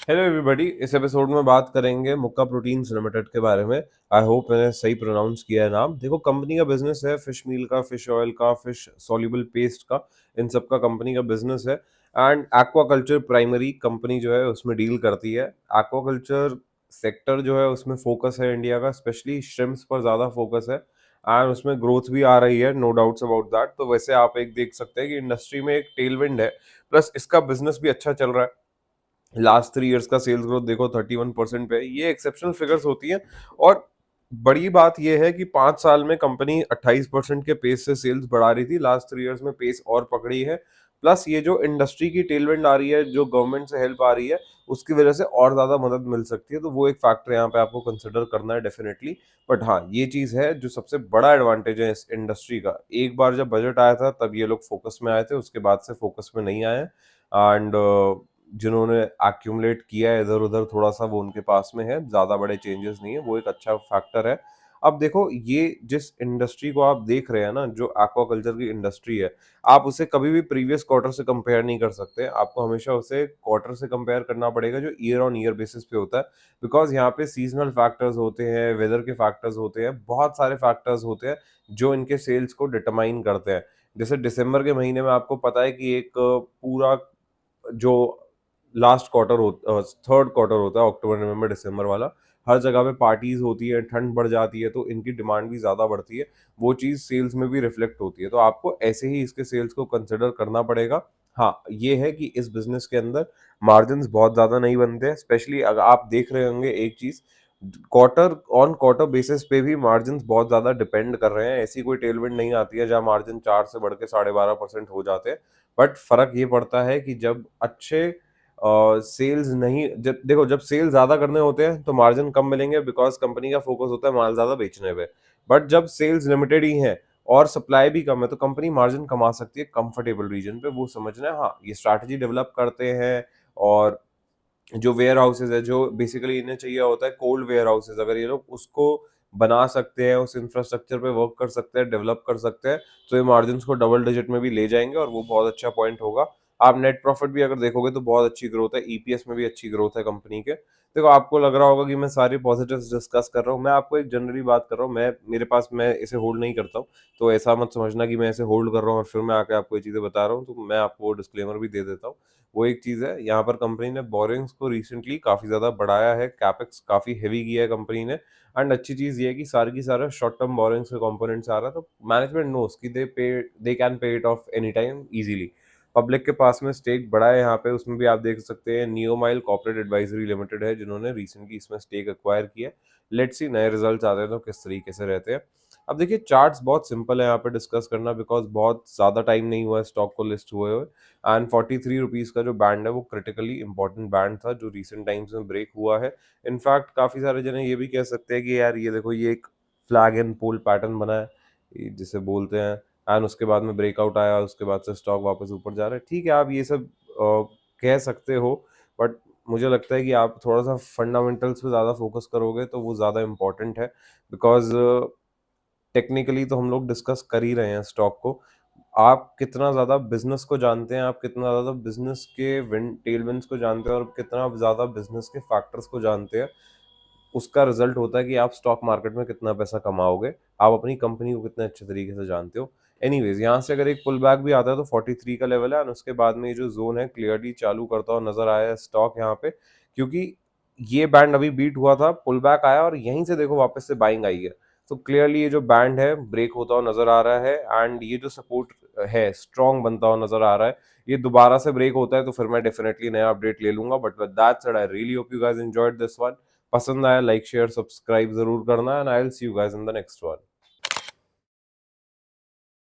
Hello everybody. इस episode में बात करेंगे मुक्का प्रोटीन्स लिमिटेड के बारे में। आई होप मैंने सही प्रोनाउंस किया है नाम। देखो, कंपनी का बिजनेस है फिश मील का, फिश ऑयल का, फिश सॉल्युबल पेस्ट का, इन सब का कंपनी का बिजनेस है। एंड एक्वाकल्चर प्राइमरी कंपनी जो है उसमें डील करती है। एक्वाकल्चर सेक्टर जो है उसमें फोकस है इंडिया का, स्पेशली श्रिम्प्स पर ज़्यादा फोकस है एंड उसमें ग्रोथ भी आ रही है, नो डाउट्स अबाउट दैट। तो वैसे आप एक देख सकते हैं कि इंडस्ट्री में एक टेलविंड है, प्लस इसका बिजनेस भी अच्छा चल रहा है। लास्ट 3 इयर्स का सेल्स ग्रोथ देखो 31% पे है। ये एक्सेप्शनल फिगर्स होती हैं। और बड़ी बात ये है कि 5 साल में कंपनी 28% के पेस से सेल्स बढ़ा रही थी, लास्ट 3 इयर्स में पेस और पकड़ी है। प्लस ये जो इंडस्ट्री की टेलविंड आ रही है, जो गवर्नमेंट से हेल्प आ रही है, उसकी वजह से और ज्यादा मदद मिल सकती है। तो वो एक फैक्टर यहाँ पे आपको कंसिडर करना है डेफिनेटली। बट हाँ, ये चीज है जो सबसे बड़ा एडवांटेज है इस इंडस्ट्री का। एक बार जब बजट आया था तब ये लोग फोकस में आए थे, उसके बाद से फोकस में नहीं आए। एंड जिन्होंने एक्यूमुलेट किया है इधर उधर थोड़ा सा, वो उनके पास में है, ज्यादा बड़े चेंजेस नहीं है, वो एक अच्छा फैक्टर है। अब देखो, ये जिस इंडस्ट्री को आप देख रहे हैं ना, जो एक्वाकल्चर की इंडस्ट्री है, आप उसे कभी भी प्रीवियस क्वार्टर से कंपेयर नहीं कर सकते। आपको हमेशा उसे क्वार्टर से कंपेयर करना पड़ेगा जो ईयर ऑन ईयर बेसिस पे होता है। बिकॉज यहाँ पे सीजनल फैक्टर्स होते हैं, वेदर के फैक्टर्स होते हैं, बहुत सारे फैक्टर्स होते हैं जो इनके सेल्स को डिटरमाइन करते हैं। जैसे दिसंबर के महीने में आपको पता है कि एक पूरा जो लास्ट क्वार्टर हो, थर्ड क्वार्टर होता है, अक्टूबर नवंबर दिसंबर वाला, हर जगह पे पार्टीज होती है, ठंड बढ़ जाती है, तो इनकी डिमांड भी ज़्यादा बढ़ती है। वो चीज़ सेल्स में भी रिफ्लेक्ट होती है। तो आपको ऐसे ही इसके सेल्स को कंसिडर करना पड़ेगा। हाँ, ये है कि इस बिजनेस के अंदर मार्जिन बहुत ज़्यादा नहीं बनते हैं। स्पेशली अगर आप देख रहे होंगे एक चीज़, क्वार्टर ऑन क्वार्टर बेसिस पे भी मार्जिन बहुत ज़्यादा डिपेंड कर रहे हैं। ऐसी कोई टेलविंड नहीं आती है जहाँ मार्जिन 4 से बढ़ के 12.5% हो जाते हैं। बट फर्क ये पड़ता है कि जब अच्छे सेल्स नहीं, जब देखो, जब सेल ज्यादा करने होते हैं तो मार्जिन कम मिलेंगे, बिकॉज कंपनी का फोकस होता है माल ज्यादा बेचने पे। बट जब सेल्स लिमिटेड ही हैं और सप्लाई भी कम है, तो कंपनी मार्जिन कमा सकती है कंफर्टेबल रीजन पे। वो समझना है। हाँ, ये स्ट्रैटेजी डेवलप करते हैं। और जो वेयर हाउसेज है, जो बेसिकली इन्हें चाहिए होता है कोल्ड वेयर हाउसेज, अगर ये लोग उसको बना सकते हैं, उस इंफ्रास्ट्रक्चर पे वर्क कर सकते हैं, डेवलप कर सकते हैं, तो ये मार्जिन को डबल डिजिट में भी ले जाएंगे और वो बहुत अच्छा पॉइंट होगा। आप नेट प्रॉफिट भी अगर देखोगे तो बहुत अच्छी ग्रोथ है, ईपीएस में भी अच्छी ग्रोथ है कंपनी के। देखो, आपको लग रहा होगा कि मैं सारी पॉजिटिव्स डिस्कस कर रहा हूँ, मैं आपको एक जनरली बात कर रहा हूँ। मैं इसे होल्ड नहीं करता हूँ, तो ऐसा मत समझना कि मैं इसे होल्ड कर रहा हूँ और फिर मैं आके आपको ये चीज़ें बता रहा हूँ। तो मैं आपको वो डिस्क्लेमर भी दे देता हूँ। वो एक चीज़ है, यहाँ पर कंपनी ने बोरिंग्स को रिसेंटली काफ़ी ज़्यादा बढ़ाया है, कैपेक्स काफ़ी हेवी किया है कंपनी ने। एंड अच्छी चीज़ ये है कि सारी की सारा शॉर्ट टर्म बोरिंग्स के कंपोनेंट्स आ रहा है, तो मैनेजमेंट नोस कि they can pay it of any time easily. Public के पास में स्टेक बड़ा है यहाँ पे, उसमें भी आप देख सकते हैं नियोमाइल कॉर्पोरेट एडवाइजरी लिमिटेड है जिन्होंने रिसेंटली इसमें स्टेक एक्वायर किया है। लेट्स सी नए रिजल्ट्स आते हैं तो किस तरीके से रहते हैं। अब देखिए, चार्ट्स बहुत सिंपल है यहाँ पे डिस्कस करना, बिकॉज बहुत ज़्यादा टाइम नहीं हुआ है स्टॉक को लिस्ट हुए हुए। एंड 43 रुपीज़ का जो बैंड है वो क्रिटिकली इंपॉर्टेंट बैंड था जो रिसेंट टाइम्स में ब्रेक हुआ है। इनफैक्ट काफ़ी सारे जने ये भी कह सकते हैं कि यार ये देखो, ये एक फ्लैग एंड पोल पैटर्न बना है, ये जिसे बोलते हैं। एंड उसके बाद में ब्रेकआउट आया, उसके बाद से स्टॉक वापस ऊपर जा रहा है। ठीक है, आप ये सब कह सकते हो। बट मुझे लगता है कि आप थोड़ा सा फंडामेंटल्स पे ज़्यादा फोकस करोगे तो वो ज़्यादा इंपॉर्टेंट है। बिकॉज टेक्निकली तो हम लोग डिस्कस कर ही रहे हैं स्टॉक को। आप कितना ज़्यादा बिजनेस को जानते हैं, आप कितना ज़्यादा बिजनेस के विन टेलविंड्स को जानते हैं और कितना ज़्यादा बिजनेस के फैक्टर्स को जानते हैं, उसका रिजल्ट होता है कि आप स्टॉक मार्केट में कितना पैसा कमाओगे। आप अपनी कंपनी को कितने अच्छे तरीके से जानते हो। एनीवेज, यहाँ से अगर एक पुल बैक भी आता है तो 43 का लेवल है, और उसके बाद में ये जो जोन है क्लियरली चालू करता हुआ नजर आया है स्टॉक यहाँ पे। क्योंकि ये बैंड अभी बीट हुआ था, पुल बैक आया और यहीं से देखो वापस से बाइंग आई है। तो क्लियरली ये जो बैंड है ब्रेक होता हुआ नजर आ रहा है। एंड ये जो सपोर्ट है स्ट्रॉन्ग बनता हुआ नजर आ रहा है। ये दोबारा से ब्रेक होता है तो फिर मैं डेफिनेटली नया अपडेट ले लूंगा। But with that said, I really hope you guys enjoyed this one. पसंद आया लाइक शेयर सब्सक्राइब जरूर करना, and I will see you guys in the next one.